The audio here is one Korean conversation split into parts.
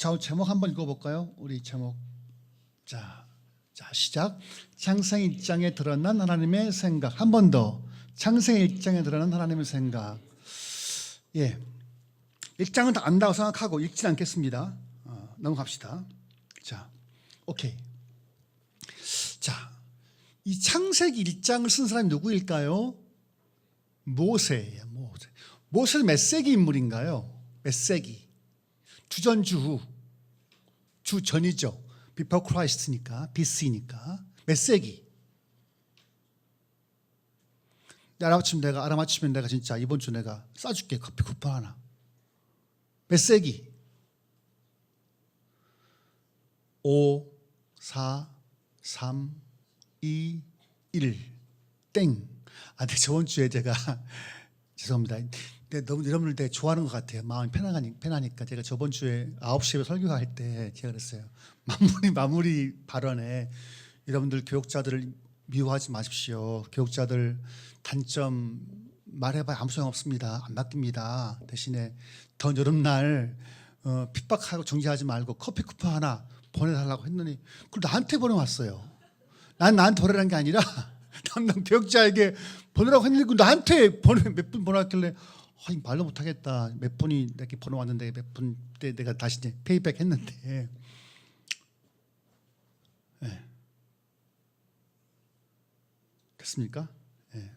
자, 제목 한번 읽어볼까요? 우리 제목. 자, 시작. 창세기 1장에 드러난 하나님의 생각. 한 번 더. 창세기 1장에 드러난 하나님의 생각. 예, 1장은 다 안다고 생각하고 읽진 않겠습니다. 넘어갑시다. 자, 오케이. 자, 이 창세기 1장을 쓴 사람이 누구일까요? 모세예요. 모세는 몇 세기 인물인가요? 몇 세기? 주전주후. 주전이죠. Before Christ니까, BC니까. 몇 세기? 알아맞히면 내가 진짜 이번 주 내가 싸줄게. 커피 쿠폰 하나. 몇 세기? 5, 4, 3, 2, 1. 땡. 근데 저번 주에 제가 죄송합니다. 근데 너무 여러분들 되게 좋아하는 것 같아요. 마음이 편하니까 제가 저번 주에 9시에 설교할 때 제가 그랬어요. 마무리 발언에 여러분들 교육자들을 미워하지 마십시오. 교육자들 단점 말해봐야 아무 소용 없습니다. 안 바뀝니다. 대신에 더 여름날 핍박하고 정지하지 말고 커피 쿠폰 하나 보내달라고 했더니 그걸 나한테 보내왔어요. 난 나한테 보내라는 게 아니라 담당 교육자에게 보내라고 했는데 나한테 몇 분 보내왔길래 말로 못하겠다. 몇 분이 이렇게 보내왔는데 몇 분 때 내가 다시 페이백 했는데 네. 됐습니까? 네.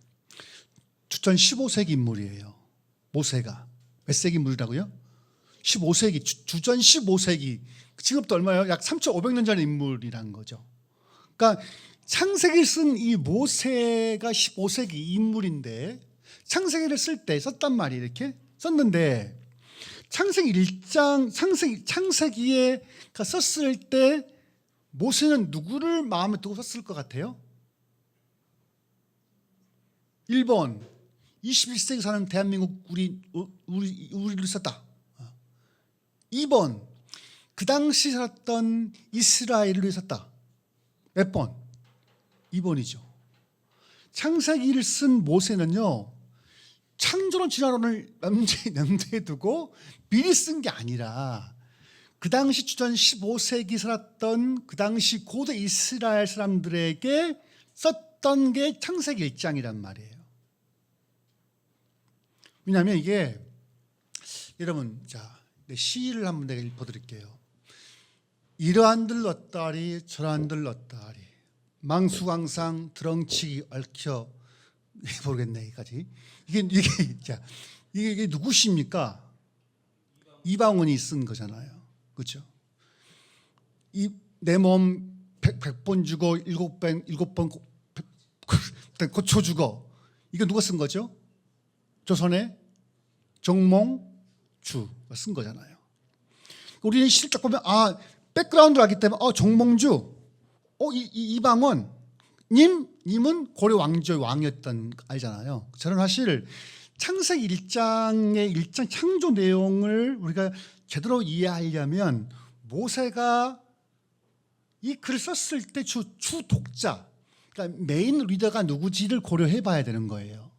주전 15세기 인물이에요. 모세가. 몇 세기 인물이라고요? 15세기. 주전 15세기. 지금부터 얼마예요? 약 3,500년 전 인물이라는 거죠. 그러니까 창세기를 쓴 이 모세가 15세기 인물인데 창세기를 쓸 때 썼단 말이에요. 이렇게 썼는데 창세기 1장 창세기에 썼을 때 모세는 누구를 마음에 두고 썼을 것 같아요? 1번 21세기 사는 대한민국 우리를 썼다. 2번 그 당시 살았던 이스라엘을 위해 썼다. 몇 번? 2번이죠. 창세기를 쓴 모세는요, 창조론 진화론을 염두에 두고 미리 쓴 게 아니라 그 당시 주전 15세기 살았던 그 당시 고대 이스라엘 사람들에게 썼던 게 창세기 1장이란 말이에요. 왜냐하면 이게 여러분, 자, 시를 한번 내가 읽어드릴게요. 이러한들 넣다리 저러한들 넣다리 망수강상 드렁치기 얽혀 모르겠네 여기까지. 이게 누구십니까? 이방원이 쓴 거잖아요. 그렇죠? 내 몸 100번 죽어 7번 고쳐 죽어. 이거 누가 쓴 거죠? 조선의 정몽주가 쓴 거잖아요. 우리는 시를 딱 보면 백그라운드를 알기 때문에 종몽주, 이방원 님은 고려 왕조의 왕이었던 알잖아요. 저는 사실 창세기 1장의 1장 창조 내용을 우리가 제대로 이해하려면 모세가 이 글을 썼을 때 주 독자, 그러니까 메인 리더가 누구지를 고려해 봐야 되는 거예요.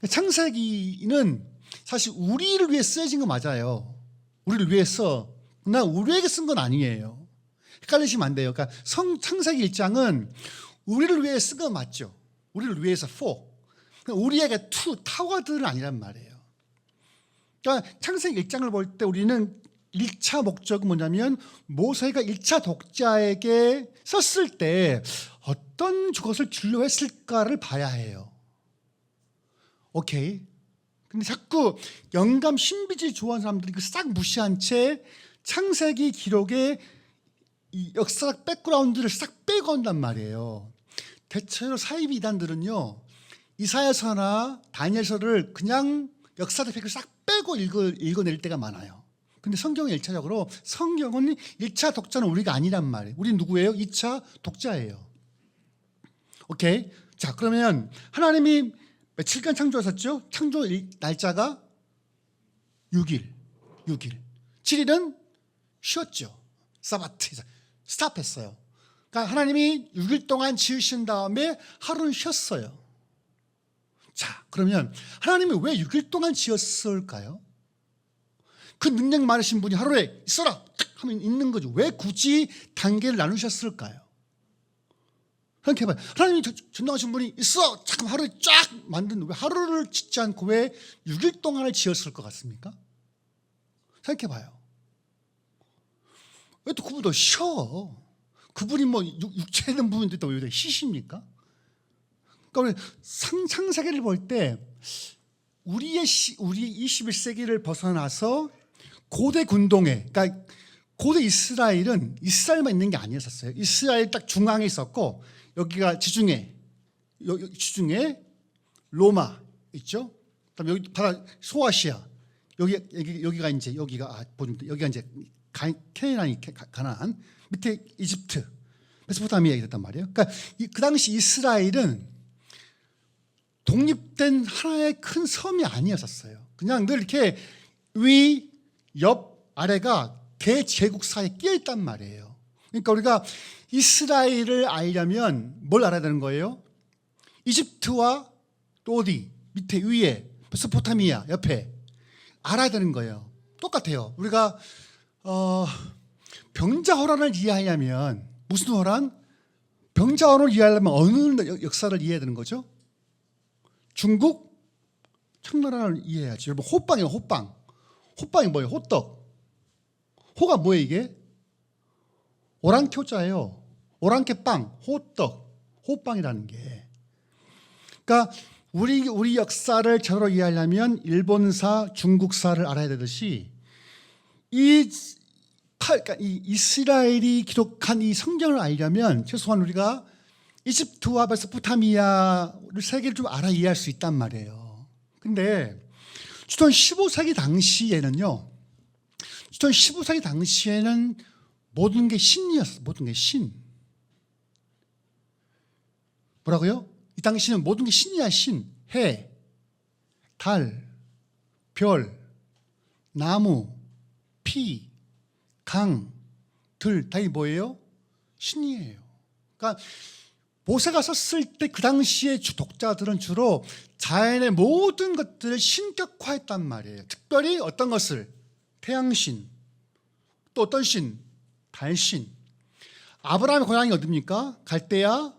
창세기는 사실 우리를 위해 쓰여진 거 맞아요. 우리를 위해서. 그러나 우리에게 쓴 건 아니에요. 헷갈리시면 안 돼요. 그러니까 창세기 1장은 우리를 위해 쓴 건 맞죠. 우리를 위해서 for. 우리에게 to, 타워들은 아니란 말이에요. 그러니까 창세기 1장을 볼 때 우리는 1차 목적은 뭐냐면 모세가 1차 독자에게 썼을 때 어떤 것을 주려 했을까를 봐야 해요. 오케이. 근데 자꾸 영감 신비주의 좋아하는 사람들이 그 싹 무시한 채 창세기 기록의 이 역사적 백그라운드를 싹 빼고 온단 말이에요. 대체로 사이비 이단들은요, 이사야서나 다니엘서를 그냥 역사적 팩을 싹 빼고 읽어낼 때가 많아요. 근데 성경은 1차적으로 성경은 1차 독자는 우리가 아니란 말이에요. 우리는 누구예요? 2차 독자예요. 오케이. 자, 그러면 하나님이 며칠간 창조하셨죠? 창조 날짜가 6일. 7일은 쉬었죠. 사바트, 스탑했어요. 그러니까 하나님이 6일 동안 지으신 다음에 하루는 쉬었어요. 자, 그러면 하나님이 왜 6일 동안 지었을까요? 그 능력 많으신 분이 하루에 있어라 하면 있는 거죠. 왜 굳이 단계를 나누셨을까요? 생각해봐요. 하나님이 전능하신 분이 있어. 잠깐 하루에 쫙 만든 왜 하루를 짓지 않고 왜 6일 동안을 지었을 것 같습니까? 생각해봐요. 왜 또 그분도 쉬어? 그분이 뭐 육체 있는 부분도 또 왜 쉬십니까? 그러니까 우리 창세기를 볼 때 우리 21세기를 벗어나서 고대 군동에, 그러니까 고대 이스라엘은 이스라엘만 있는 게 아니었어요. 이스라엘 딱 중앙에 있었고 여기가 지중해 로마 있죠. 그다음 여기 바다 소아시아 여기가 이제 여기가 이제 케나안이 가나안 밑에 이집트 메소포타미아 이랬단 말이에요. 그러니까 그 당시 이스라엘은 독립된 하나의 큰 섬이 아니었어요. 그냥 늘 이렇게 위, 옆, 아래가 대제국 사이에 끼어 있단 말이에요. 그러니까 우리가 이스라엘을 알려면 뭘 알아야 되는 거예요? 이집트와 또 어디 밑에 위에 메소포타미아 옆에 알아야 되는 거예요. 똑같아요. 우리가 병자호란을 이해하려면 무슨 호란? 병자호란을 이해하려면 어느 역사를 이해해야 되는 거죠? 중국 청나라를 이해해야지. 여러분 호빵이에요. 호빵. 호빵이 뭐예요? 호떡. 호가 뭐예요 이게? 오랑캐 호자예요. 오랑캐 빵, 호떡, 호빵이라는 게. 그러니까 우리 역사를 제대로 이해하려면 일본사, 중국사를 알아야 되듯이 그러니까 이 이스라엘이 기록한 이 성경을 알려면 최소한 우리가 이집트와 메소포타미아를 세계를 좀 알아 이해할 수 있단 말이에요. 근데 주전 15세기 당시에는요. 주전 15세기 당시에는 모든 게 신이었어요. 모든 게 신. 뭐라고요? 이 당시는 모든 게 신이야. 신. 해, 달, 별, 나무, 피, 강, 들 다 이 뭐예요? 신이에요. 그러니까 모세가 썼을 때 그 당시의 독자들은 주로 자연의 모든 것들을 신격화했단 말이에요. 특별히 어떤 것을? 태양신, 또 어떤 신? 달신. 아브라함의 고향이 어디입니까? 갈대아,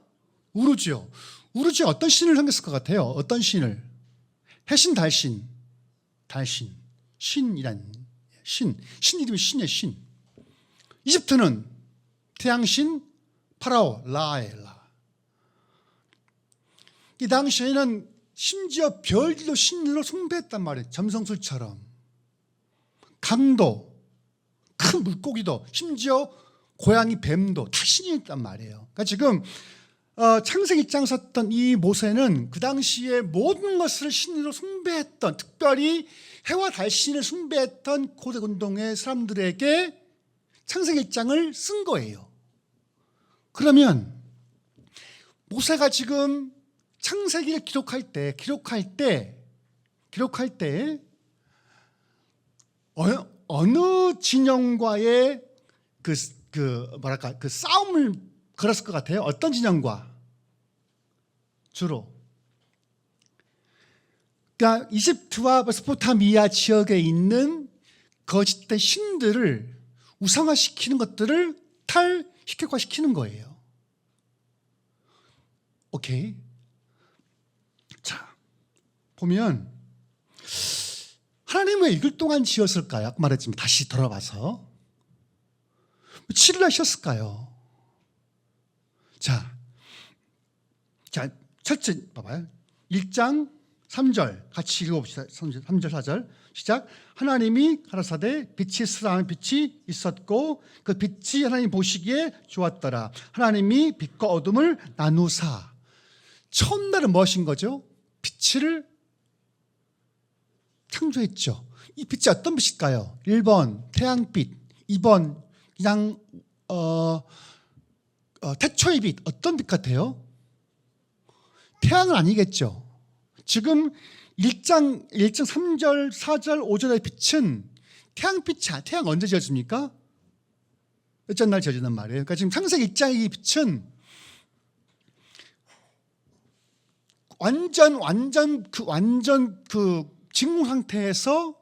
우르지요. 우르지에 어떤 신을 섬겼을 것 같아요? 어떤 신을? 해신, 달신, 달신, 신이란 신 이름이 신이에요. 신. 이집트는 태양신, 파라오, 라엘라. 이 당시에는 심지어 별들도 신으로 숭배했단 말이에요. 점성술처럼. 강도, 큰 물고기도, 심지어 고양이, 뱀도 다 신이었단 말이에요. 그러니까 지금 창세기 1장 썼던 이 모세는 그 당시에 모든 것을 신으로 숭배했던, 특별히 해와 달신을 숭배했던 고대 운동의 사람들에게 창세기 1장을 쓴 거예요. 그러면 모세가 지금 창세기를 기록할 때 어느 진영과의 그 싸움을 걸었을 것 같아요? 어떤 진영과? 주로. 그러니까 이집트와 메소포타미아 지역에 있는 거짓된 신들을 우상화시키는 것들을 희격화시키는 거예요. 오케이. 자, 보면 하나님은 왜 6일 동안 지었을까요? 아까 말했지만 다시 돌아와서 7일 하셨을까요? 자, 첫째 봐봐요. 1장 3절 같이 읽어봅시다. 3절 4절 시작. 하나님이 가라사대 빛이 있으라 하면 빛이 있었고 그 빛이 하나님 보시기에 좋았더라. 하나님이 빛과 어둠을 나누사. 첫날은 무엇인 거죠? 빛을 창조했죠. 이 빛이 어떤 빛일까요? 1번 태양빛, 2번 그냥 태초의 빛. 어떤 빛 같아요? 태양은 아니겠죠. 지금 1장 3절, 4절, 5절의 빛은 태양빛이 태양 언제 지어집니까? 몇째 날 지어지는 말이에요. 그러니까 지금 창세기 1장의 이 빛은 완전 그 진공 상태에서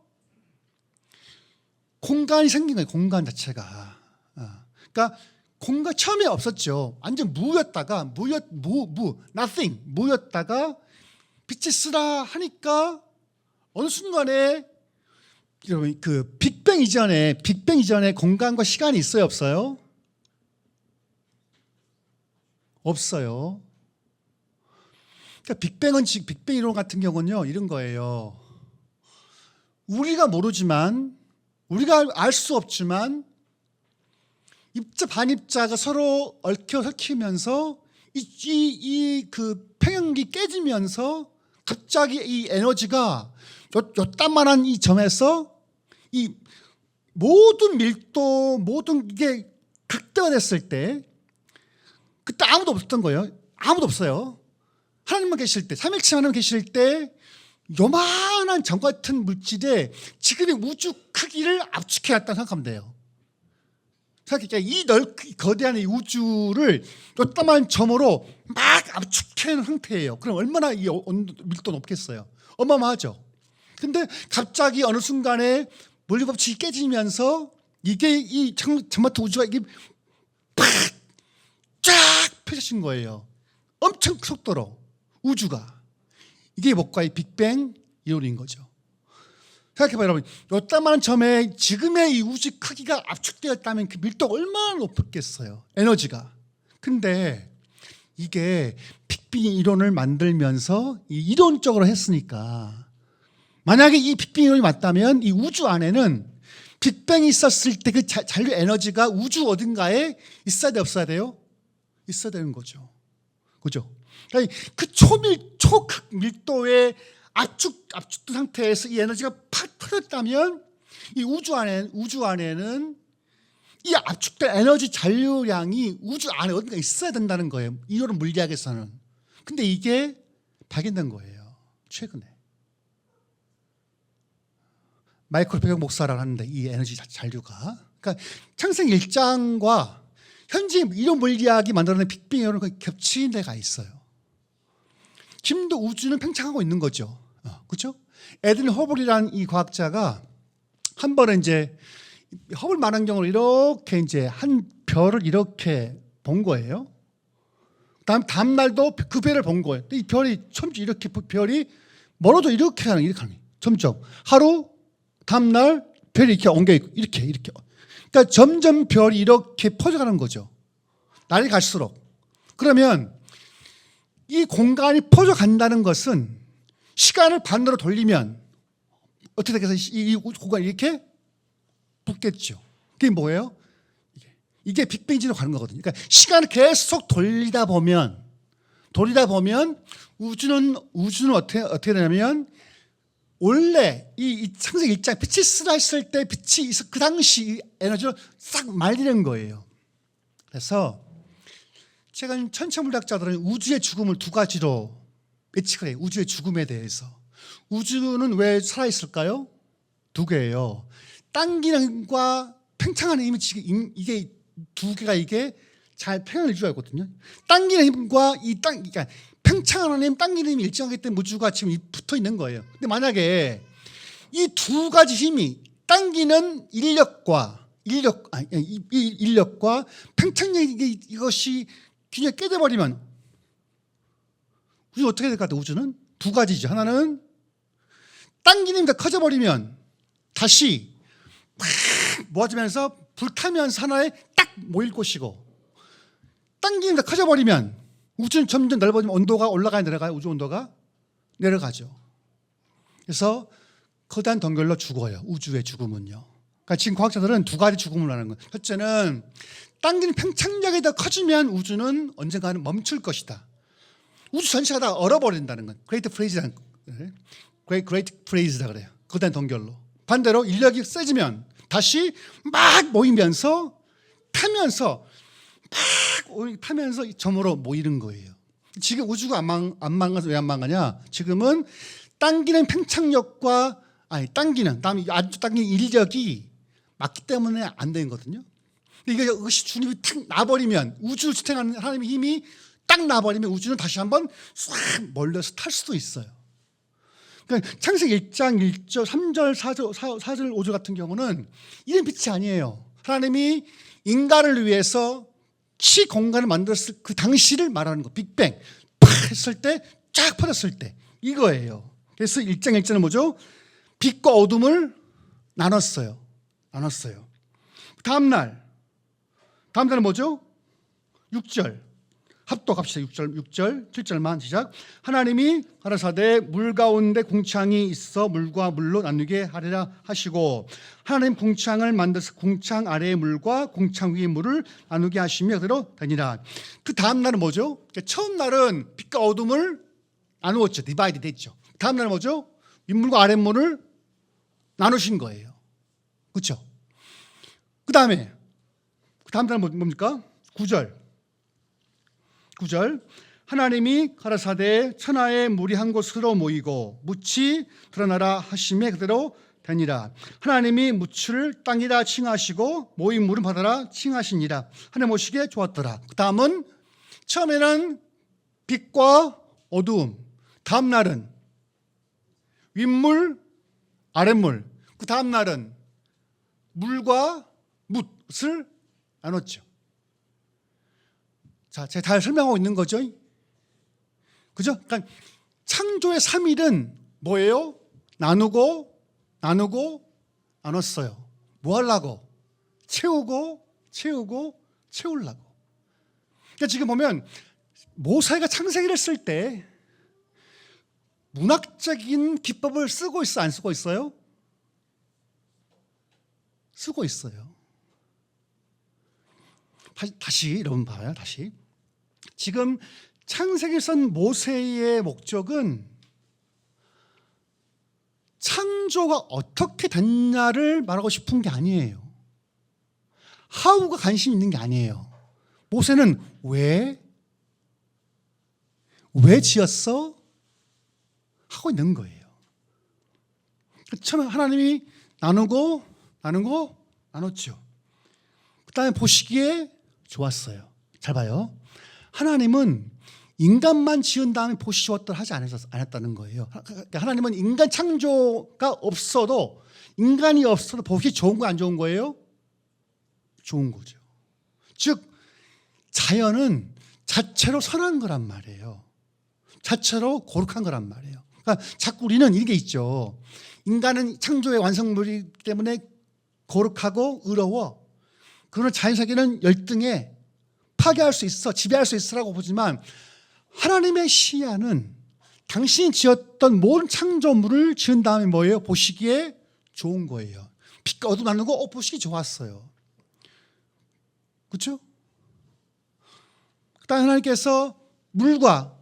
공간이 생긴 거예요. 공간 자체가. 그러니까 공간 처음에 없었죠. 완전 무였다가 nothing 무였다가 빛이 쓰라 하니까 어느 순간에 여러분 그 빅뱅 이전에 공간과 시간이 있어요, 없어요? 없어요. 그러니까 빅뱅 이론 같은 경우는요 이런 거예요. 우리가 모르지만 우리가 알 수 없지만 입자 반입자가 서로 얽혀 설키면서 그 평형이 깨지면서 갑자기 이 에너지가 요딴만한 이 점에서 이 모든 밀도 모든 이게 극대화됐을 때 그때 아무도 없었던 거예요. 아무도 없어요. 하나님만 계실 때, 삼일체 하나님 계실 때 요만한 점 같은 물질에 지금의 우주 크기를 압축해놨다 생각하면 돼요. 생각해, 이 거대한 이 우주를 요따만 점으로 막 압축해놓은 상태예요. 그럼 얼마나 이 밀도 높겠어요? 어마어마하죠. 근데 갑자기 어느 순간에 물리 법칙이 깨지면서 이게 이 전마트 우주가 이게 쫙 펴져진 거예요. 엄청 속도로 우주가. 이게 뭐과의 빅뱅 이론인 거죠. 생각해봐요, 여러분. 요따만한 점에 지금의 이 우주 크기가 압축되었다면 그 밀도가 얼마나 높았겠어요, 에너지가. 근데 이게 빅뱅 이론을 만들면서 이론적으로 했으니까 만약에 이 빅뱅 이론이 맞다면 이 우주 안에는 빅뱅이 있었을 때 그 잔류 에너지가 우주 어딘가에 있어야 돼, 없어야 돼요? 있어야 되는 거죠. 그죠? 그러니까 그 초극 밀도의 압축된 상태에서 이 에너지가 팍 터졌다면 이 우주 안에는 이 압축된 에너지 잔류량이 우주 안에 어딘가 있어야 된다는 거예요. 이론은 물리학에서는. 근데 이게 발견된 거예요. 최근에. 마이클 배경 목사라고 하는데 이 에너지 잔류가. 그러니까 창세기 1장과 현재 이론 물리학이 만들어낸 빅뱅 이론은 겹치는 데가 있어요. 지금도 우주는 팽창하고 있는 거죠. 그렇죠? 에드윈 허블이라는 이 과학자가 한 번에 이제 허블 망원경으로 이렇게 이제 한 별을 이렇게 본 거예요. 다음 날도 그 별을 본 거예요. 이 별이 점점 이렇게 별이 멀어져 이렇게 하는 점점 하루 다음 날 별이 이렇게 옮겨 있고 이렇게. 그러니까 점점 별이 이렇게 퍼져가는 거죠. 날이 갈수록. 그러면 이 공간이 퍼져간다는 것은 시간을 반대로 돌리면 어떻게 되겠어요? 이 공간이 이렇게 붙겠죠. 그게 뭐예요? 이게 빅뱅지로 가는 거거든요. 그러니까 시간을 계속 돌리다 보면 우주는 어떻게 되냐면 원래 이 창세기 1장 빛이 쓰라 했을 때 빛이 있어 그 당시 에너지로 싹 말리는 거예요. 그래서 최근 천체물리학자들은 우주의 죽음을 두 가지로 예측을 해요. 우주의 죽음에 대해서. 우주는 왜 살아있을까요? 두 개예요. 당기는 힘과 팽창하는 힘이 지금 이게 두 개가 이게 잘 평행을 이루어있거든요. 당기는 힘과 그러니까 팽창하는 힘, 당기는 힘이 일정하기 때문에 우주가 지금 붙어 있는 거예요. 근데 만약에 이 두 가지 힘이 당기는 인력과 팽창력 이것이 균형이 깨져버리면 우주 어떻게 될 것 같아요? 우주는 두 가지죠. 하나는 당기는 힘이 더 커져버리면 다시 막 모아지면서 불타면서 하나에 딱 모일 곳이고, 당기는 힘이 더 커져버리면 우주는 점점 넓어지면 온도가 올라가야 내려가요. 우주 온도가 내려가죠. 그래서 거대한 덩결로 죽어요. 우주의 죽음은요. 그러니까 지금 과학자들은 두 가지 죽음을 하는 거예요. 첫째는 당기는 팽창력이 더 커지면 우주는 언젠가는 멈출 것이다. 우주 전체가 다 얼어버린다는 건 그레이트 프레이즈라는 그레이트 프레이즈라 그래요. 거대한 덩결로. 반대로 인력이 세지면 다시 막 모이면서 타면서 점으로 모이는 거예요. 지금 우주가 안 망가서 왜 안 망가냐? 지금은 당기는 팽창력과 당기는 인력이 맞기 때문에 안 되는 거거든요. 이것이 주님이 탁 놔버리면, 우주를 지탱하는 하나님의 힘이 딱 놔버리면 우주는 다시 한번 싹 몰려서 탈 수도 있어요. 그러니까 창세기 1장 1절, 3절, 4절, 5절 같은 경우는 이런 빛이 아니에요. 하나님이 인간을 위해서 공간을 만들었을 그 당시를 말하는 거. 빅뱅 팍 했을 때, 쫙 퍼졌을 때 이거예요. 그래서 1장 1절은 뭐죠? 빛과 어둠을 나눴어요. 다음 날은 뭐죠? 6절 합독합시다. 6절 7절만 시작. 하나님이 가라사대 물 가운데 궁창이 있어 물과 물로 나누게 하리라 하시고, 하나님 궁창을 만드사 궁창 아래의 물과 궁창 위의 물을 나누게 하시며 그대로 되니라. 그 다음 날은 뭐죠? 처음 날은 빛과 어둠을 나누었죠. 디바이드 됐죠. 다음 날은 뭐죠? 윗물과 아랫물을 나누신 거예요. 그렇죠? 그 다음 날은 뭡니까? 9절 하나님이 가라사대 천하의 물이 한 곳으로 모이고 묻이 드러나라 하심에 그대로 되니라. 하나님이 묻을 땅이라 칭하시고 모인 물은 바다라 칭하시니라. 하나님 보시기에 좋았더라. 그 다음은 처음에는 빛과 어두움, 다음 날은 윗물 아랫물, 그 다음 날은 물과 묻을 나눴죠. 자, 제가 다 설명하고 있는 거죠. 그죠? 그러니까 창조의 3일은 뭐예요? 나누었어요. 뭐 하려고? 채우려고. 그러니까 지금 보면 모세가 창세기를 쓸 때 문학적인 기법을 쓰고 있어, 안 쓰고 있어요? 쓰고 있어요. 다시 여러분 봐요. 다시. 지금 창세기 쓴 모세의 목적은 창조가 어떻게 됐냐를 말하고 싶은 게 아니에요. 하우가 관심 있는 게 아니에요. 모세는 왜 지었어? 하고 있는 거예요. 처음에 하나님이 나눴죠. 그 다음에 보시기에 좋았어요. 잘 봐요. 하나님은 인간만 지은 다음에 보시 좋았더라 하지 않았다는 거예요. 하나님은 인간 창조가 없어도, 인간이 없어도 보기 좋은 거 안 좋은 거예요? 좋은 거죠. 즉 자연은 자체로 선한 거란 말이에요. 자체로 거룩한 거란 말이에요. 그러니까 자꾸 우리는 이게 있죠. 인간은 창조의 완성물이기 때문에 거룩하고 의로워. 그러나 자연세계는 열등해. 파괴할 수 있어. 지배할 수 있으라고 보지만 하나님의 시야는 당신이 지었던 모든 창조물을 지은 다음에 뭐예요? 보시기에 좋은 거예요. 빛과 어둠 나누고 보시기 좋았어요. 그렇죠? 그다음에 하나님께서 물과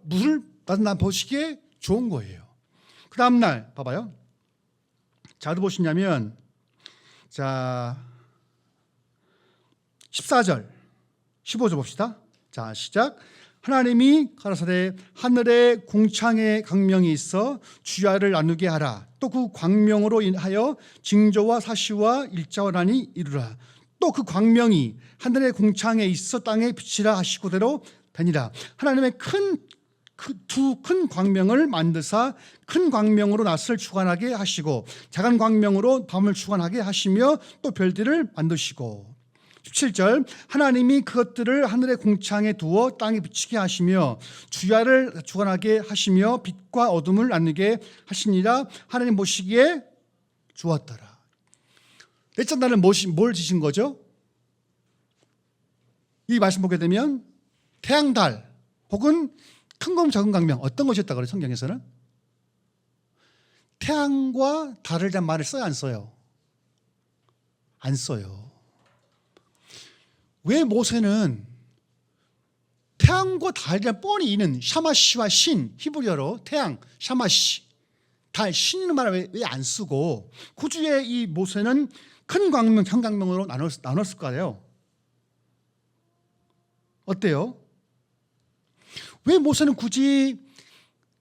물을 만나 보시기에 좋은 거예요. 그 다음 날 봐봐요. 자, 어디 보시냐면, 자 14절 15절 봅시다. 자, 시작. 하나님이 가라사대 하늘에 궁창에 광명이 있어 주야를 나누게 하라. 또 그 광명으로 인하여 징조와 사시와 일자원하니 이루라. 또 그 광명이 하늘의 궁창에 있어 땅에 비치라 하시고대로 되니라. 하나님의 두 큰 광명을 만드사 큰 광명으로 낮을 주관하게 하시고 작은 광명으로 밤을 주관하게 하시며 또 별들을 만드시고. 17절 하나님이 그것들을 하늘의 궁창에 두어 땅에 비치게 하시며 주야를 주관하게 하시며 빛과 어둠을 나누게 하시니라. 하나님 보시기에 좋았더라. 넷째 날은 뭘 지신 거죠? 이 말씀 보게 되면 태양, 달 혹은 큰 광명, 작은 광명 어떤 것이었다고 그래요? 성경에서는 태양과 달을 대한 말을 써요, 안 써요? 안 써요. 왜 모세는 태양과 달이란 뻔히 있는 샤마시와 신, 히브리어로 태양, 샤마시, 달, 신이라는 말을 왜 안 쓰고 구주의 이 모세는 큰 광명, 작은 광명으로 나눴을 거예요? 어때요? 왜 모세는 굳이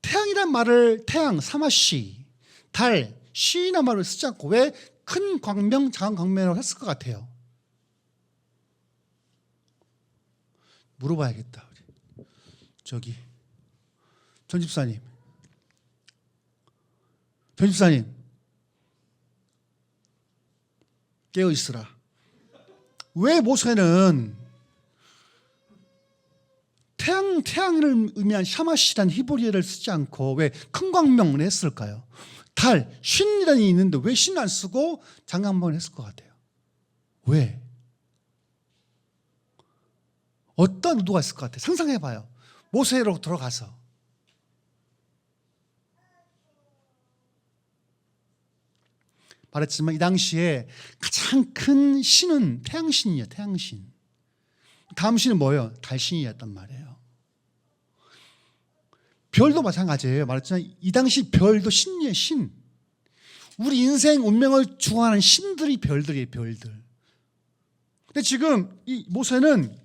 태양이란 말을 태양, 사마시, 달, 시이란 말을 쓰지 않고 왜 큰 광명, 작은 광명으로 했을 것 같아요? 물어봐야겠다. 저기 전 집사님, 변집사님 깨어 있으라. 왜 모세는 태양을 의미한 샤마시란 히브리어를 쓰지 않고 왜 큰 광명을 했을까요? 달, 신이라는 있는데 왜 신 안 쓰고 장광명을 했을 것 같아요? 왜? 어떤 의도가 있을 것 같아요? 상상해봐요. 모세로 들어가서 말했지만 이 당시에 가장 큰 신은 태양신이에요. 태양신. 다음 신은 뭐예요? 달신이었단 말이에요. 별도 마찬가지예요. 말했지만 이 당시 별도 신이에요. 신. 우리 인생 운명을 주관하는 신들이 별들이에요. 별들. 근데 지금 이 모세는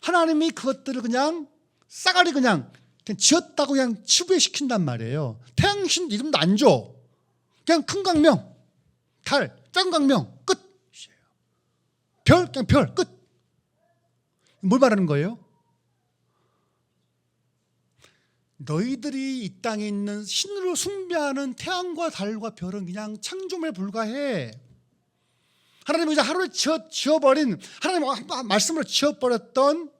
하나님이 그것들을 그냥 싸가리 그냥 지었다고 그냥 치부시킨단 말이에요. 태양신 이름도 안 줘. 그냥 큰 광명, 달, 작은 광명, 끝. 별, 그냥 별, 끝. 뭘 말하는 거예요? 너희들이 이 땅에 있는 신으로 숭배하는 태양과 달과 별은 그냥 창조물에 불과해. 하나님이 이제 하루에 지어버린, 하나님 말씀으로 지어버렸던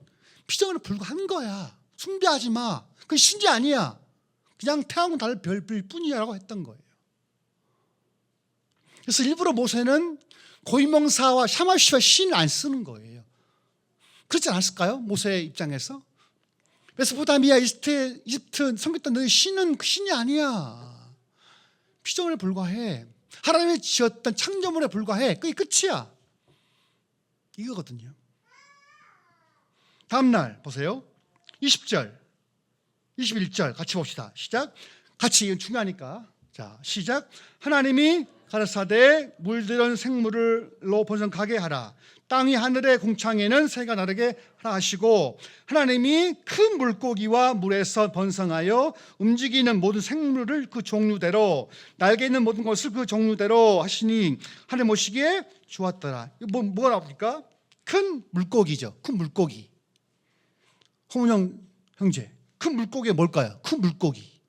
피조물에 불과한 거야. 숭배하지 마. 그게 신이 아니야. 그냥 태양과 달, 별일 뿐이야라고 했던 거예요. 그래서 일부러 모세는 고유명사와 샤마시와 신을 안 쓰는 거예요. 그렇지 않았을까요? 모세의 입장에서. 메소포타미아, 이집트 섬겼던 너희 신은 그 신이 아니야. 피조물에 불과해. 하나님이 지었던 창조물에 불과해. 그게 끝이야. 이거거든요. 다음 날 보세요. 20절, 21절 같이 봅시다. 시작. 같이, 이건 중요하니까. 자, 시작. 하나님이 가라사대 물들은 생물로 번성하게 하라. 땅이 하늘의 공창에는 새가 나르게 하라 하시고, 하나님이 큰 물고기와 물에서 번성하여 움직이는 모든 생물을 그 종류대로, 날개 있는 모든 것을 그 종류대로 하시니 하늘 보시기에 좋았더라. 뭐라고 합니까? 큰 물고기죠. 큰 물고기. 홍은영 형제, 큰 물고기가 뭘까요? 큰 물고기.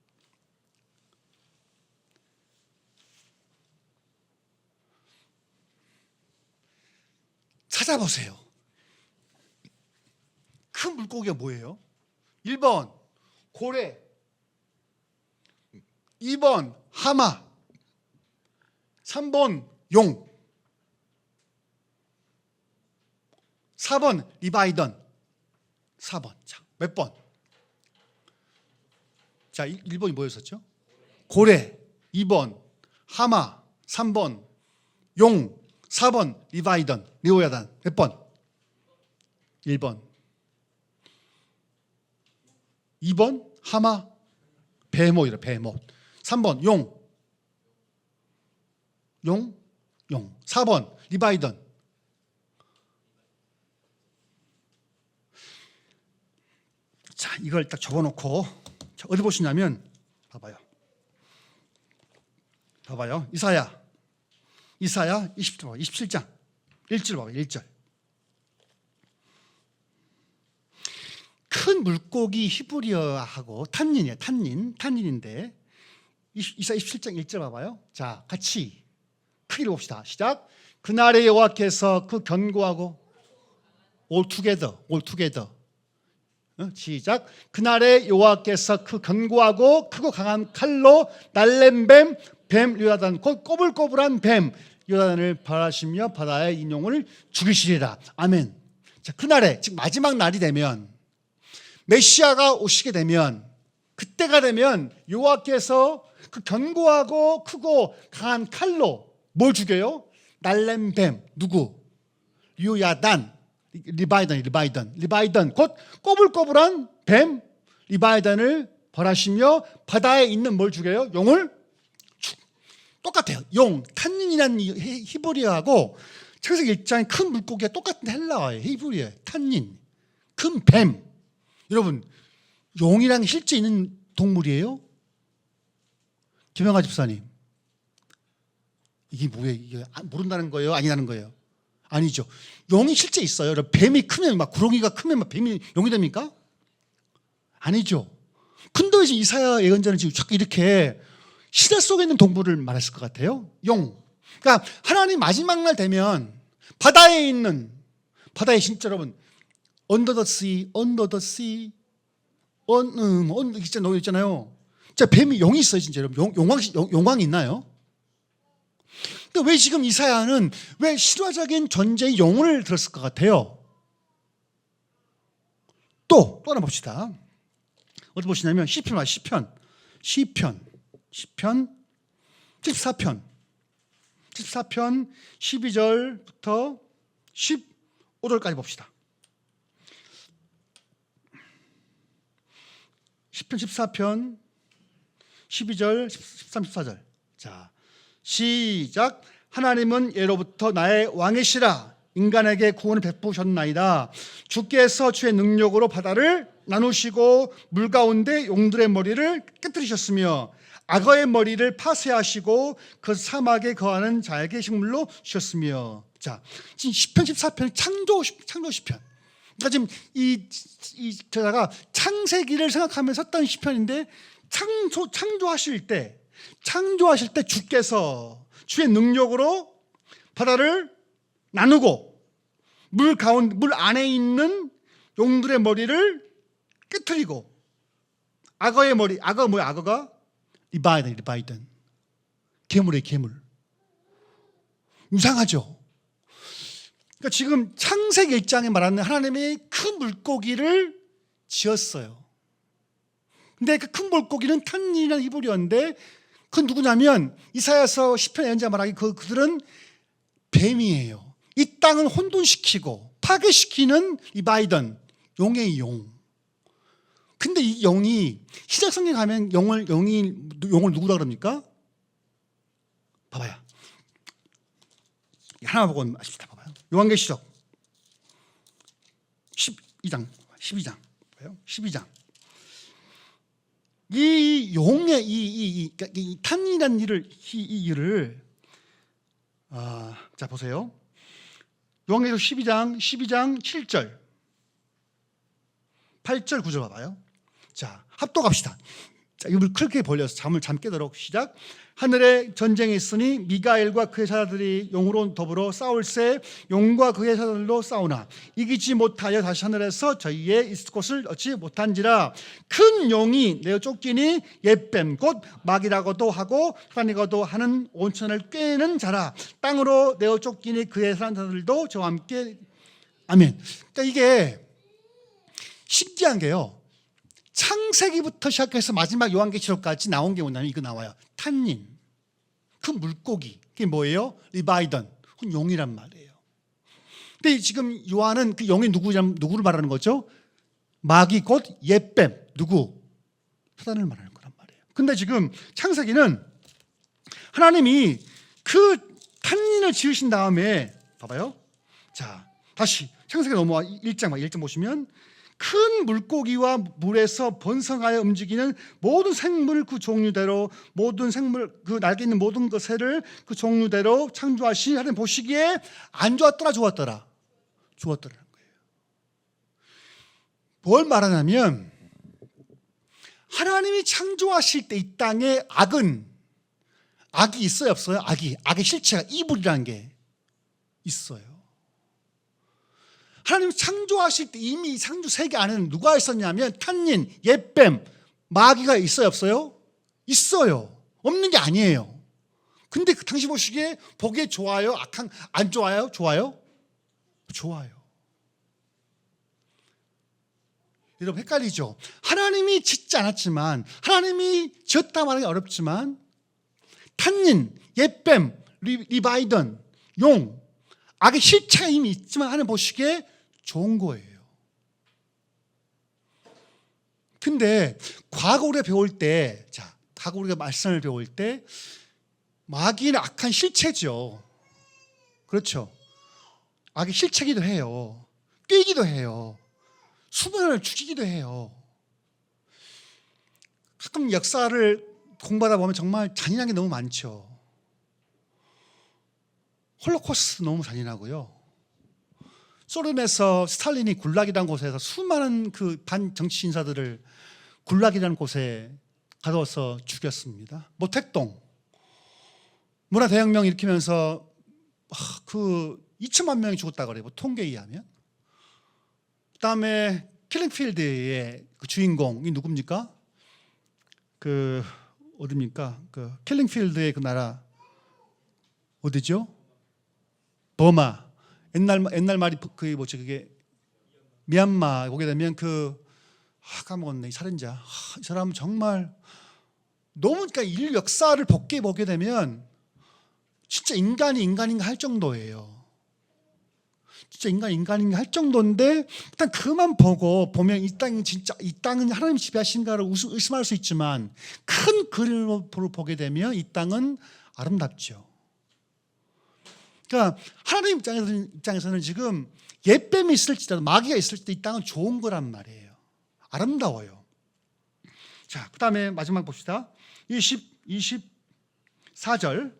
찾아보세요. 큰 물고기가 뭐예요? 1번 고래, 2번 하마, 3번 용, 4번 리바이던. 4번. 자, 몇 번? 자, 1번이 뭐였었죠? 고래, 2번 하마, 3번 용, 4번 리바이던, 리오야단. 몇 번? 1번. 2번 하마, 베모이라 베모. 3번 용, 4번 리바이던. 자, 이걸 딱 접어놓고, 자, 어디 보시냐면 봐봐요. 이사야 20절, 27장 1절 봐봐요. 1절. 큰 물고기 히브리어하고 탄닌이에요. 탄닌인데 이사야 27장 1절 봐봐요. 자, 같이 크게 읽어봅시다. 시작. 그날의 여호와께서 그 견고하고 all together. 시작. 그날의 여호와께서 그 견고하고 크고 강한 칼로 날랜 뱀 요나단, 곧 꼬불꼬불한 뱀 요나단을 벌하시며 바다의 인용을 죽이시리라. 아멘. 자, 그날에, 즉 마지막 날이 되면, 메시아가 오시게 되면, 그때가 되면 여호와께서 그 견고하고 크고 강한 칼로 뭘 죽여요? 날랜 뱀. 누구? 요야단, 리바이던, 곧 꼬불꼬불한 뱀 리바이던을 벌하시며 바다에 있는 뭘 죽여요? 용을 똑같아요. 용, 탄닌이라는 히브리어하고 창세기 1장의 큰 물고기가 똑같은 헬라어예요. 히브리어, 탄닌, 큰 뱀. 여러분, 용이랑 실제 있는 동물이에요? 김영하 집사님, 이게 뭐예요? 이게 모른다는 거예요? 아니라는 거예요? 아니죠. 용이 실제 있어요. 여러분, 뱀이 크면 막 구렁이가 크면 막 뱀이 용이 됩니까? 아니죠. 근데 이제 이사야 예언자는 지금 자꾸 이렇게 시대 속에 있는 동물을 말했을 것 같아요. 용. 그러니까 하나님 마지막 날 되면 바다에 있는, 바다에 진짜 여러분 under the sea, under the sea, 진짜 노래 있잖아요. 진짜 뱀이 용이 있어요, 진짜 여러분. 용왕이 있나요? 근데 왜 지금 이사야는 왜 실화적인 존재의 용을 들었을 것 같아요? 또 하나 봅시다. 어디 보시냐면 시편 14편 12절부터 15절까지 봅시다. 시편 14편 12절 13, 14절. 자, 시작. 하나님은 예로부터 나의 왕이시라. 인간에게 구원을 베푸셨나이다. 주께서 주의 능력으로 바다를 나누시고 물 가운데 용들의 머리를 깨뜨리셨으며 악어의 머리를 파쇄하시고 그 사막에 거하는 자에게 식물로 주셨으며. 자, 지금 시편 14편 창조 시편. 그러니까 지금 이 저자가 창세기를 생각하면서 썼던 시편인데 창조하실 때 주께서 주의 능력으로 바다를 나누고 물 안에 있는 용들의 머리를 깨트리고 악어의 머리, 악어 뭐야? 악어가 리바이든 괴물이에요, 괴물. 이상하죠. 그러니까 지금 창세기 1장에 말하는 하나님이 큰 물고기를 지었어요. 근데 그 큰 물고기는 탄닌이라는 이불이었는데 그건 누구냐면 이사야서 시편 예언자 말하기 그들은 뱀이에요. 이 땅을 혼돈시키고 파괴시키는 리바이든, 용의 용. 근데 이 영이 시작 성경 가면 용을 누구라 그럽니까? 봐봐요. 하나 보고 아십시다. 봐봐요. 요한계시록 12장. 봐요. 12장. 이 용의 이 탄이라는 일을 자 보세요. 요한계시록 12장 7절 8절 9절 봐봐요. 자, 합독합시다. 자, 입을 크게 벌려서 잠 깨도록 시작. 하늘에 전쟁이 있으니 미가엘과 그의 사자들이 용으로 더불어 싸울새 용과 그의 사자들로 싸우나 이기지 못하여 다시 하늘에서 저희의 있을 곳을 얻지 못한지라. 큰 용이 내어 쫓기니 옛뱀 곧 마귀라고도 하고 사단이라고도 하는 온천을 꿰는 자라. 땅으로 내어 쫓기니 그의 사자들도 저와 함께. 아멘. 그러니까 이게 신기한 게요. 창세기부터 시작해서 마지막 요한계시록까지 나온 게 뭐냐면 이거 나와요. 탄닌, 그 물고기. 그게 뭐예요? 리바이든, 그 용이란 말이에요. 근데 지금 요한은 그 용이 누구를 말하는 거죠? 마귀 곧 옛뱀, 누구? 사단을 말하는 거란 말이에요. 근데 지금 창세기는 하나님이 그 탄닌을 지으신 다음에 봐봐요. 자, 다시 창세기 넘어와 1장 보시면 큰 물고기와 물에서 번성하여 움직이는 모든 생물 그 종류대로 모든 생물 그 날개 있는 모든 것을 그 종류대로 창조하신 하나님 보시기에 안 좋았더라 좋았더라? 좋았더라는 거예요. 뭘 말하냐면 하나님이 창조하실 때 이 땅에 악이 있어요 없어요? 악의 실체가 이불이라는 게 있어요. 하나님 창조하실 때 이미 창조 세계 안에는 누가 있었냐면 탄닌, 옛뱀, 마귀가 있어요 없어요? 있어요. 없는 게 아니에요. 근데 당신 보시기에 보기에 좋아요? 안 좋아요? 좋아요? 좋아요. 여러분 헷갈리죠? 하나님이 짓지 않았지만 하나님이 지었다 말하기 어렵지만 탄닌, 옛뱀, 리바이든, 용, 악의 실체가 이미 있지만 하나님 보시기에 좋은 거예요. 근데 과거 우리가 배울 때, 과거 우리가 말씀을 배울 때 마귀는 악한 실체죠. 그렇죠? 악의 실체기도 해요. 뛰기도 해요. 수많은 죽이기도 해요. 가끔 역사를 공부하다 보면 정말 잔인한 게 너무 많죠. 홀로코스트 너무 잔인하고요. 소련에서 스탈린이 굴락이라는 곳에서 수많은 그 반정치 인사들을 굴락이라는 곳에 가둬서 죽였습니다. 모택동 문화대혁명 일으키면서 그 2천만 명이 죽었다 그래요. 통계에 의하면. 그다음에 킬링필드의 그 주인공이 누굽니까? 그 어디입니까? 그 킬링필드의 그 나라 어디죠? 버마. 옛날 말이 그 뭐지 그게 미얀마 보게 되면 까먹었네. 이 살인자. 이 사람은 정말 너무 그러니까 인류 역사를 보게 되면 진짜 인간이 인간인가 할 정도예요. 진짜 인간인가 할 정도인데 일단 그만 보면 이 땅은 하나님 지배하신가를 의심할 수 있지만 큰 그림으로 보게 되면 이 땅은 아름답죠. 그러니까 하나님 입장에서는 지금 옛뱀이 있을지라도 마귀가 있을 때 이 땅은 좋은 거란 말이에요. 아름다워요. 자, 그 다음에 마지막 봅시다. 24절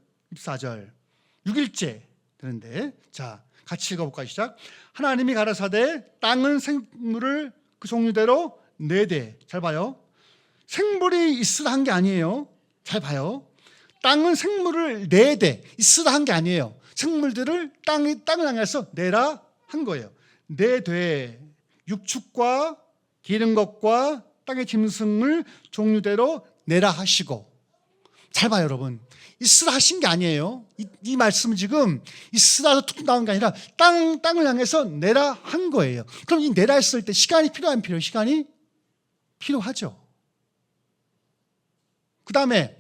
6일째 되는데, 자 같이 읽어볼까요? 시작. 하나님이 가라사대 땅은 생물을 그 종류대로 4대. 잘 봐요. 생물이 있으라 한 게 아니에요. 잘 봐요. 땅은 생물을 4대 있으라 한 게 아니에요. 생물들을 땅을 향해서 내라 한 거예요. 4대 육축과 기른 것과 땅의 짐승을 종류대로 내라 하시고. 잘 봐요, 여러분. 있으라 하신 게 아니에요. 이 말씀은 지금 있으라서 툭 나온 게 아니라 땅을 향해서 내라 한 거예요. 그럼 이 내라 했을 때 시간이 필요한 필요해요. 시간이 필요하죠. 그 다음에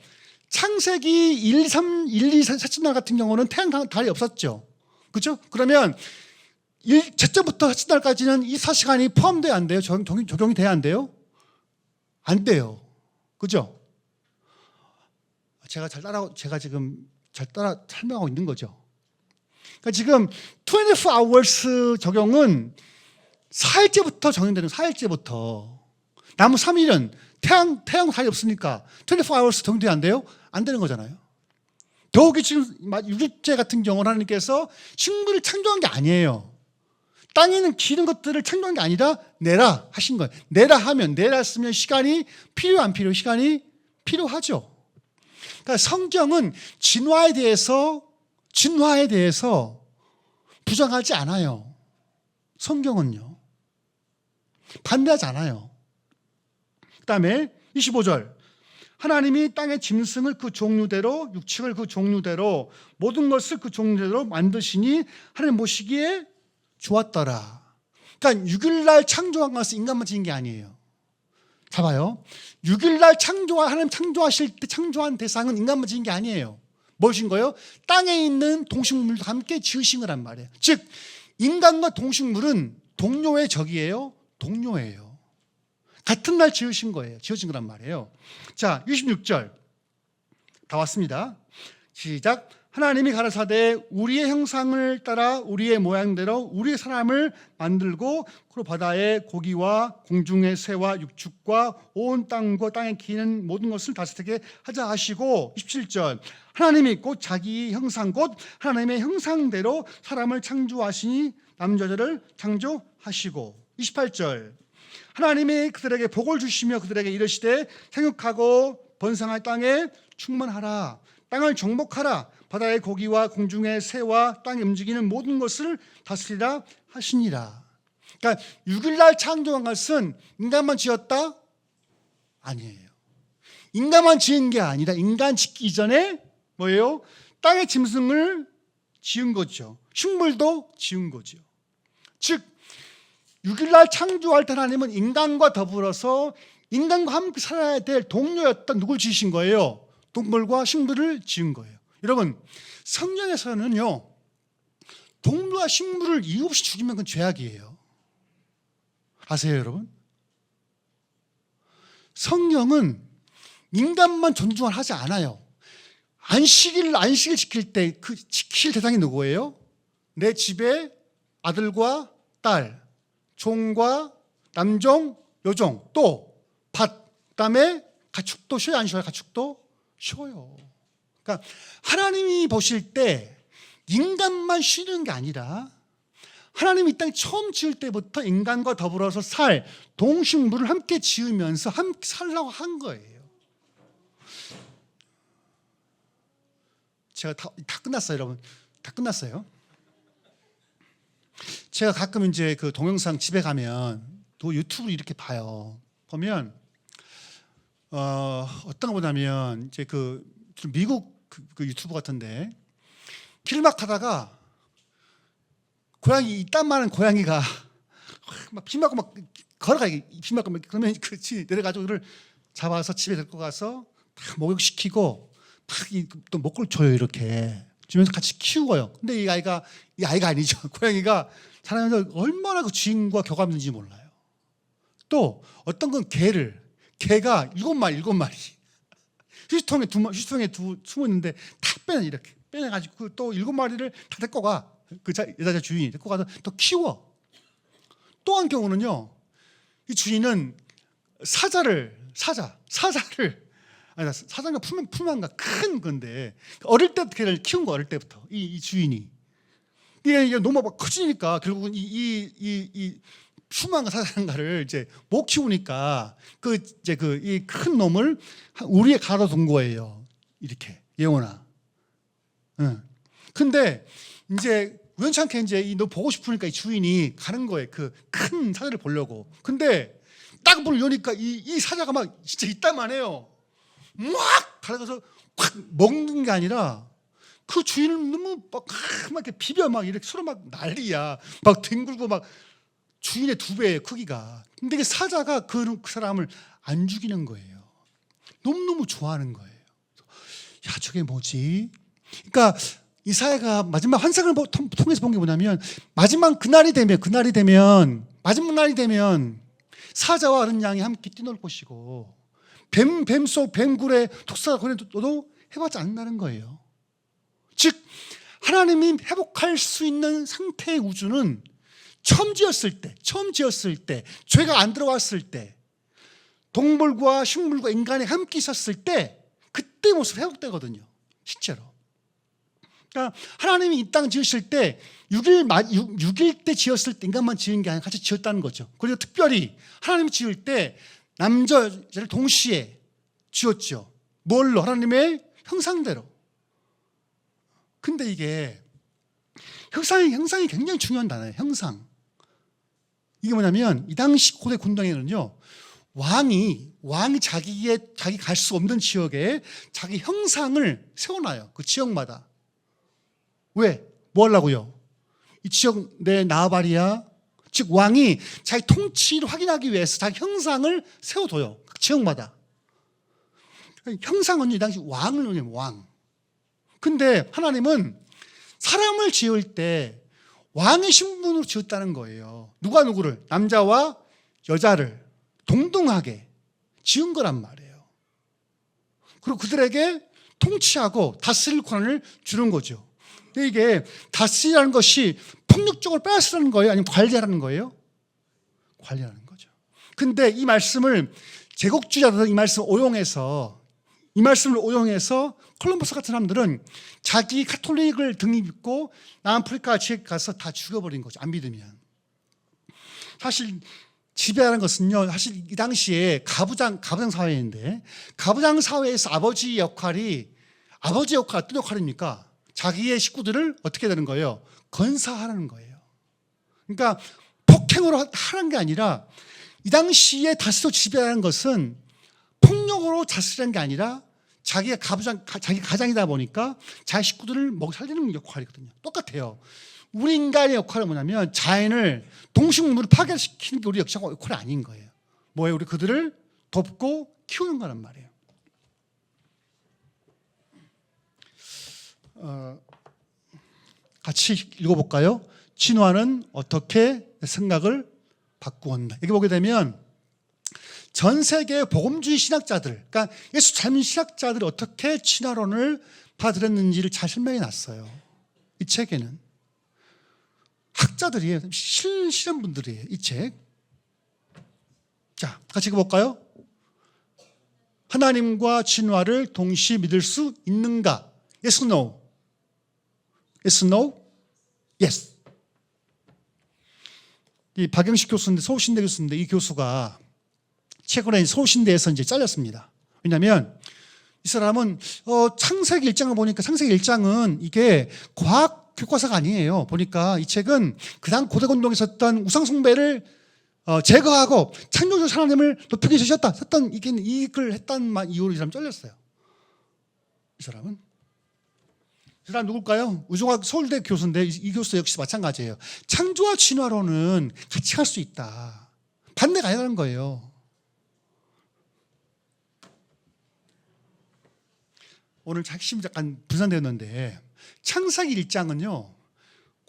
창세기 1, 2, 4째 날 같은 경우는 태양, 달이 없었죠. 그렇죠? 그러면 첫째부터 셋째 날까지는 24시간이 포함돼야 안 돼요? 적용이 돼야 안 돼요? 안 돼요. 그죠? 제가 지금 잘 따라 설명하고 있는 거죠. 그러니까 지금 24 hours 적용은 4일째부터 적용되는 4일째부터. 남은 3일은 태양 달이 없으니까 24 hours 적용돼야 안 돼요? 안 되는 거잖아요. 더욱이 지금 6일째 같은 경우는 하나님께서 식물을 창조한 게 아니에요. 땅에 있는 기른 것들을 창조한 게 아니라 내라 하신 거예요. 내라 했으면 시간이 필요 안 필요? 시간이 필요하죠. 그러니까 성경은 진화에 대해서 부정하지 않아요. 성경은요. 반대하지 않아요. 그 다음에 25절. 하나님이 땅의 짐승을 그 종류대로, 육축을 그 종류대로, 모든 것을 그 종류대로 만드시니 하나님 보시기에 좋았더라. 그러니까 6일날 창조한 것은 인간만 지은 게 아니에요. 자 봐요. 6일날 하나님 창조하실 때 창조한 대상은 인간만 지은 게 아니에요. 무엇인 거예요? 땅에 있는 동식물도 함께 지으신 거란 말이에요. 즉 인간과 동식물은 동료의 적이에요? 동료예요. 같은 날 지으신 거예요. 지어진 거란 말이에요. 자, 26절 다 왔습니다. 시작. 하나님이 가라사대 우리의 형상을 따라 우리의 모양대로 우리의 사람을 만들고 그 바다의 고기와 공중의 새와 육축과 온 땅과 땅에 기는 모든 것을 다스리게 하자 하시고 27절. 하나님이 곧 자기 형상 곧 하나님의 형상대로 사람을 창조하시니 남자 여자를 창조하시고 28절. 하나님이 그들에게 복을 주시며 그들에게 이르시되 생육하고 번성할 땅에 충만하라. 땅을 정복하라. 바다의 고기와 공중의 새와 땅에 움직이는 모든 것을 다스리라 하시니라. 그러니까 6일날 창조한 것은 인간만 지었다? 아니에요. 인간만 지은 게 아니라 인간 짓기 이전에 뭐예요? 땅의 짐승을 지은 거죠. 식물도 지은 거죠. 즉 6일날 창조할 때 하나님은 인간과 더불어서 인간과 함께 살아야 될 동료였던 누굴 지으신 거예요? 동물과 식물을 지은 거예요. 여러분 성경에서는요 동물과 식물을 이유 없이 죽이면 그건 죄악이에요. 아세요 여러분? 성경은 인간만 존중하지 않아요. 안식일 지킬 때 그 지킬 대상이 누구예요? 내 집에 아들과 딸, 종과 남종, 여종, 또 밭, 그다음에 가축도 쉬어요 안 쉬어요? 가축도 쉬어요. 그러니까 하나님이 보실 때 인간만 쉬는 게 아니라 하나님이 이 땅에 처음 지을 때부터 인간과 더불어서 살 동식물을 함께 지으면서 함께 살라고 한 거예요. 제가 다 끝났어요, 여러분. 다 끝났어요. 제가 가끔 이제 그 동영상 집에 가면 또 유튜브를 이렇게 봐요. 보면 어떤 거 보냐면 이제 그 미국 그 유튜브 같은데 길 막 가다가 고양이 이딴 많은 고양이가 막 비 맞고 막 걸어가요. 비 맞고 막 그러면 그렇지 내려가지고 그를 잡아서 집에 데리고 가서 다 목욕시키고 또 먹을 줘요. 이렇게 주면서 같이 키우고요. 근데 이 아이가 아니죠. 고양이가 자라면서 얼마나 그 주인과 교감이 있는지 몰라요. 또 어떤 건 개가 7마리 휴지통에 숨어 있는데 다 이렇게 빼내가지고 또 7마리를 다 데리고 가. 그 여자 주인이 데리고 가서 또 키워. 또 한 경우는요, 이 주인은 사자가 푸만가 큰 건데 어릴 때부터 걔를 키운 거. 어릴 때부터 이 주인이 이게 너무 막 커지니까 결국은 이 푸만가 사자인가를 이제 못 키우니까 이 큰 놈을 우리에 가둬둔 거예요. 이렇게 영원아. 근데 이제 우연찮게 이제 너 보고 싶으니까 이 주인이 가는 거예요. 그 큰 사자를 보려고. 근데 딱 문을 여니까 이 사자가 막 진짜 이따만해요. 막 가려서 확 먹는 게 아니라 그 주인을 너무 막 이렇게 비벼 막 이렇게 서로 막 난리야. 막 뒹굴고 막 주인의 2배의 크기가. 근데 그 사자가 그 사람을 안 죽이는 거예요. 너무너무 좋아하는 거예요. 야, 저게 뭐지? 그러니까 이사야가 마지막 환상을 통해서 본 게 뭐냐면 마지막 그날이 되면 사자와 어린 양이 함께 뛰놀 것이고 뱀굴에 독사가 거려도 해봤지 않는다는 거예요. 즉 하나님이 회복할 수 있는 상태의 우주는 처음 지었을 때 죄가 안 들어왔을 때 동물과 식물과 인간이 함께 있었을 때 그때 모습 회복되거든요. 실제로. 그러니까 하나님이 이 땅 지으실 때 6일 때 지었을 때 인간만 지은 게 아니라 같이 지었다는 거죠. 그리고 특별히 하나님이 지을 때 남자 여자를 동시에 지었죠. 뭘로? 하나님의 형상대로. 근데 이게 형상이 굉장히 중요한 단어예요. 형상. 이게 뭐냐면 이 당시 고대 군동에는요, 왕이 자기 갈 수 없는 지역에 자기 형상을 세워놔요. 그 지역마다. 왜? 뭐 하려고요? 이 지역 내 나발이야. 즉 왕이 자기 통치를 확인하기 위해서 자기 형상을 세워둬요. 그 지역마다. 형상은 이 당시 왕을 의미해요. 왕. 근데 하나님은 사람을 지을 때 왕의 신분으로 지었다는 거예요. 누구를? 남자와 여자를 동등하게 지은 거란 말이에요. 그리고 그들에게 통치하고 다스릴 권한을 주는 거죠. 이게 다스리라는 것이 폭력적으로 빼앗으라는 거예요? 아니면 관리하라는 거예요? 관리하는 거죠. 근데 이 말씀을 제국주의자들은 이 말씀을 오용해서 콜럼버스 같은 사람들은 자기 카톨릭을 등에 믿고 남아프리카 지역에 가서 다 죽여버린 거죠. 안 믿으면. 사실 지배하는 것은요, 사실 이 당시에 가부장 사회인데, 가부장 사회에서 아버지 역할 어떤 역할입니까? 자기의 식구들을 어떻게 되는 거예요? 건사하는 거예요. 그러니까 폭행으로 하는 게 아니라 이 당시에 다스려 지배하는 것은 폭력으로 다스리는 게 아니라 자기 가장이다 보니까 자기 식구들을 먹여 살리는 역할이거든요. 똑같아요. 우리 인간의 역할은 뭐냐면 자연을 동식물을 파괴시키는 게 우리 역할이 아닌 거예요. 뭐예요? 우리 그들을 돕고 키우는 거란 말이에요. 같이 읽어볼까요? 진화는 어떻게 생각을 바꾸었나. 여기 보게 되면 전 세계 복음주의 신학자들, 그러니까 예수 닮은 신학자들이 어떻게 진화론을 받아들였는지를 잘 설명해 놨어요. 이 책에는. 학자들이에요. 실한 분들이에요. 이 책. 자, 같이 읽어볼까요? 하나님과 진화를 동시에 믿을 수 있는가? Yes, no. Yes, no. Yes. 이 박영식 교수인데, 서울신대 교수인데, 이 교수가 최근에 서울신대에서 이제 잘렸습니다. 왜냐하면 이 사람은 창세기 1장을 보니까 창세기 1장은 이게 과학 교과서가 아니에요. 보니까 이 책은 그당 고대건동에 있었던 우상숭배를 제거하고 창조주 하나님을 높이기 위해서 썼던 이걸 했던 이유로 이 사람 잘렸어요. 이 사람은. 이 사람 누굴까요? 우종학 서울대 교수인데 이 교수 역시 마찬가지예요. 창조와 진화론은 같이 갈 수 있다. 반대가 아니라는 거예요. 오늘 핵심이 약간 분산되었는데 창세기 1장은요.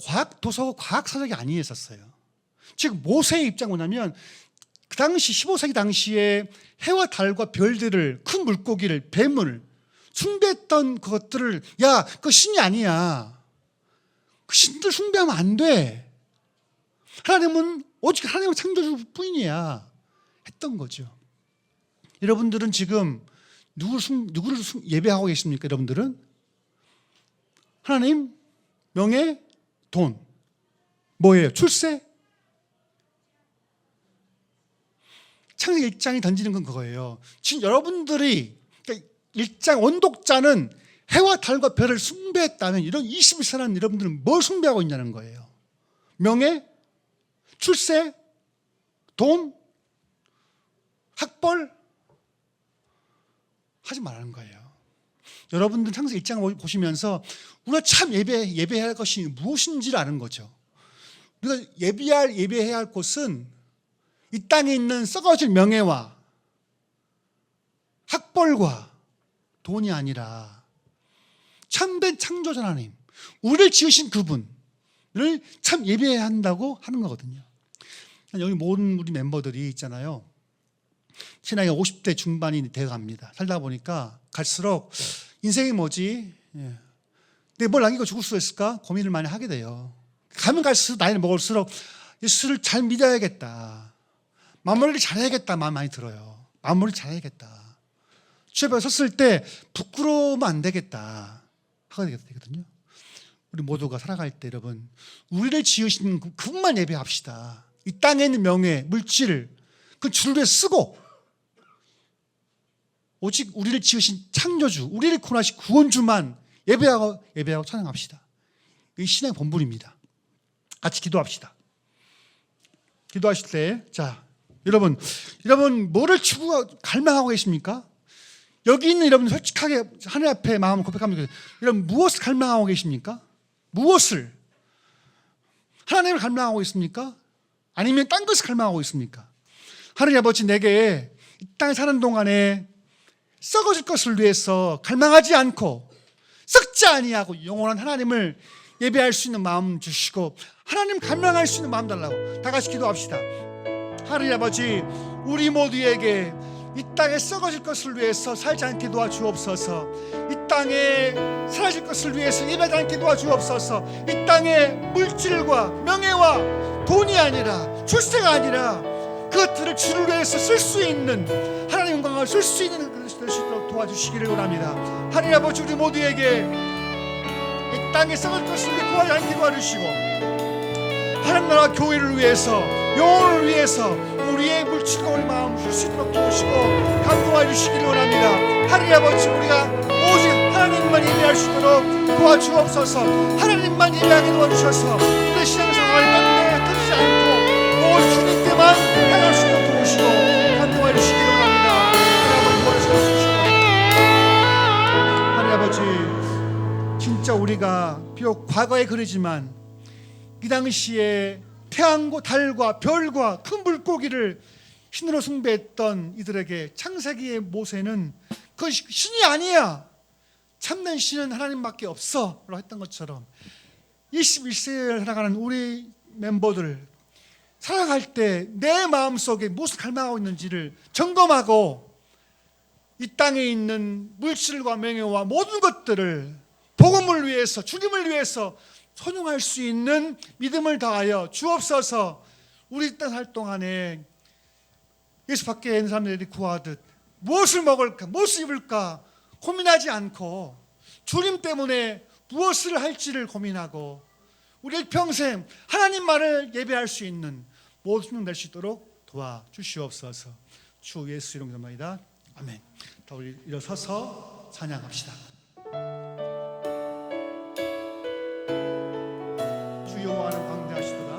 과학 도서, 과학 사적이 아니었어요. 즉 모세의 입장은 뭐냐면 그 당시 15세기 당시에 해와 달과 별들을, 큰 물고기를, 뱀을 숭배했던 그것들을, 야, 그거 신이 아니야. 그 신들 숭배하면 안 돼. 하나님은 오직 하나님은 창조주 뿐이야. 했던 거죠. 여러분들은 지금 누구를 예배하고 계십니까? 여러분들은 하나님, 명예, 돈, 뭐예요? 출세? 창세기 1장이 던지는 건 그거예요. 지금 여러분들이, 그러니까 1장 원독자는 해와 달과 별을 숭배했다면 이런 21세라는 여러분들은 뭘 숭배하고 있냐는 거예요. 명예, 출세, 돈, 학벌 하지 말라는 거예요. 여러분들 창세기 1장을 보시면서 우리가 참 예배해야 할 것이 무엇인지를 아는 거죠. 우리가 예배해야 할 곳은 이 땅에 있는 썩어질 명예와 학벌과 돈이 아니라 참된 창조자 하나님, 우리를 지으신 그분을 참 예배해야 한다고 하는 거거든요. 여기 모든 우리 멤버들이 있잖아요. 신앙이 50대 중반이 돼갑니다. 살다 보니까 갈수록 인생이 뭐지? 내가 뭘 남기고 죽을 수 있을까? 고민을 많이 하게 돼요. 가면 갈수록 나이를 먹을수록 예수를 잘 믿어야겠다. 마무리를 잘해야겠다 마음 많이 들어요. 마무리 잘해야겠다. 주 앞에 섰을 때 부끄러우면 안 되겠다 하게 되거든요. 우리 모두가 살아갈 때 여러분, 우리를 지으신 그분만 예배합시다. 이 땅에 있는 명예, 물질, 그 주를 위해 쓰고 오직 우리를 지으신 창조주, 우리를 구원하신 구원주만 예배하고 찬양합시다. 이 신앙의 본분입니다. 같이 기도합시다. 기도하실 때, 자, 여러분 뭐를 추구하고 갈망하고 계십니까? 여기 있는 여러분 솔직하게 하늘 앞에 마음을 고백합니다. 여러분 무엇을 갈망하고 계십니까? 무엇을? 하나님을 갈망하고 있습니까? 아니면 딴 것을 갈망하고 있습니까? 하나님 아버지, 내게 이 땅에 사는 동안에 썩어질 것을 위해서 갈망하지 않고 썩지 아니하고 영원한 하나님을 예배할 수 있는 마음 주시고 하나님 갈망할 수 있는 마음 달라고 다 같이 기도합시다. 하나님 아버지, 우리 모두에게 이 땅에 썩어질 것을 위해서 살지 않게 도와주옵소서. 이 땅에 사라질 것을 위해서 예배하지 않게 도와주옵소서. 이 땅에 물질과 명예와 돈이 아니라 출세가 아니라 그것들을 주를 위해서 쓸 수 있는, 하나님 영광을 쓸 수 있는 그릇이 될 수 있도록 도와주시기를 원합니다. 하나님 아버지, 우리 모두에게 이 땅에 썩을 것을 구하지 않게 도와주시고 하나님 나라 교회를 위해서, 영혼을 위해서 우리의 물질과 우리 마음 쓸 수 있도록 도우시고 감동해 주시기를 원합니다. 하나님 아버지, 우리가 오직 하나님만 예배할 수 있도록 도와주옵소서. 하나님만 예배하게 도와주셔서 우리 신앙생활이 딴데 터지지 않고 오직 주님께만 향할 수 있도록 도우시고 감동해 주시기를 원합니다. 하나님 아버지, 진짜 우리가 비록 과거에 그러지만 이 당시에 태양과 달과 별과 큰 물고기를 신으로 숭배했던 이들에게 창세기의 모세는 그 신이 아니야, 참된 신은 하나님밖에 없어 라고 했던 것처럼 21세기를 살아가는 우리 멤버들 살아갈 때 내 마음속에 무엇을 갈망하고 있는지를 점검하고 이 땅에 있는 물질과 명예와 모든 것들을 복음을 위해서, 주님을 위해서 선용할 수 있는 믿음을 다하여 주옵소서. 우리 땅 살 동안에 예수 밖에 있는 사람들이 구하듯 무엇을 먹을까, 무엇을 입을까 고민하지 않고 주님 때문에 무엇을 할지를 고민하고 우리 평생 하나님만을 예배할 수 있는 모든 명 될 수 있도록 도와주시옵소서. 주 예수 이름으로 기도합니다. 아멘. 다 우리 일어서서 찬양합시다. 주 여호와는 광대하시도다.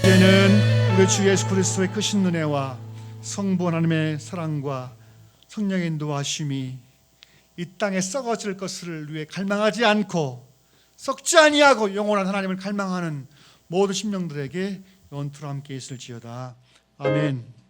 이제는 우리 주 예수 그리스도의 크신 은혜와 성부 하나님의 사랑과 성령의 인도하심이 이 땅에 썩어질 것을 위해 갈망하지 않고 썩지 아니하고 영원한 하나님을 갈망하는 모든 심령들에게 영원토록 함께 있을지어다. 아멘.